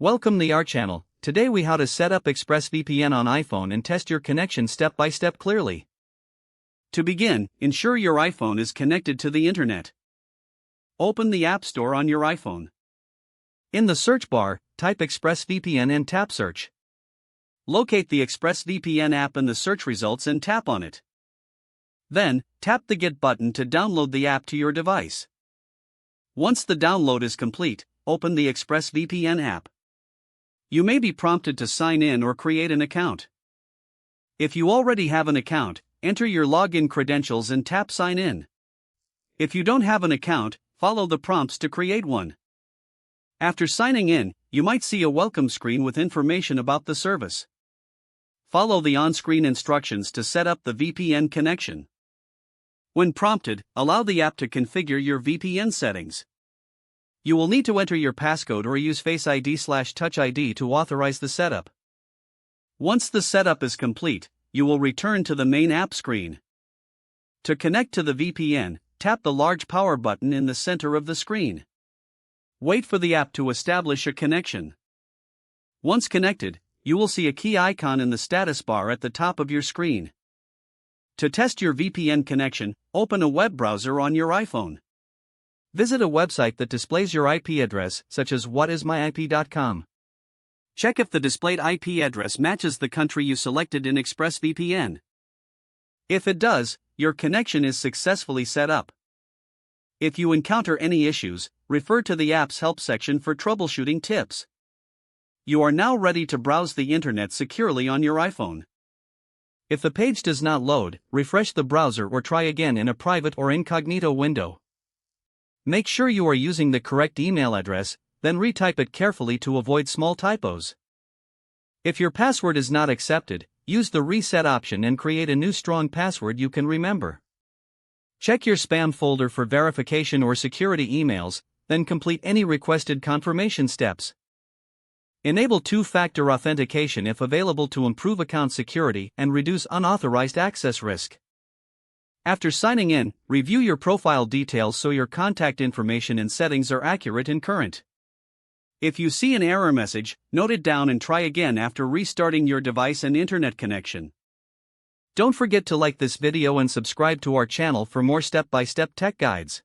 Welcome to our channel. Today we how to set up ExpressVPN on iPhone and test your connection step by step clearly. To begin, ensure your iPhone is connected to the internet. Open the App Store on your iPhone. In the search bar, type ExpressVPN and tap search. Locate the ExpressVPN app in the search results and tap on it. Then, tap the Get button to download the app to your device. Once the download is complete, open the ExpressVPN app. You may be prompted to sign in or create an account. If you already have an account, enter your login credentials and tap Sign In. If you don't have an account, follow the prompts to create one. After signing in, you might see a welcome screen with information about the service. Follow the on-screen instructions to set up the VPN connection. When prompted, allow the app to configure your VPN settings. You will need to enter your passcode or use Face ID/Touch ID to authorize the setup. Once the setup is complete, you will return to the main app screen. To connect to the VPN, tap the large power button in the center of the screen. Wait for the app to establish a connection. Once connected, you will see a key icon in the status bar at the top of your screen. To test your VPN connection, open a web browser on your iPhone. Visit a website that displays your IP address, such as whatismyip.com. Check if the displayed IP address matches the country you selected in ExpressVPN. If it does, your connection is successfully set up. If you encounter any issues, refer to the app's help section for troubleshooting tips. You are now ready to browse the internet securely on your iPhone. If the page does not load, refresh the browser or try again in a private or incognito window. Make sure you are using the correct email address, then retype it carefully to avoid small typos. If your password is not accepted, use the reset option and create a new strong password you can remember. Check your spam folder for verification or security emails, then complete any requested confirmation steps. Enable two-factor authentication if available to improve account security and reduce unauthorized access risk. After signing in, review your profile details so your contact information and settings are accurate and current. If you see an error message, note it down and try again after restarting your device and internet connection. Don't forget to like this video and subscribe to our channel for more step-by-step tech guides.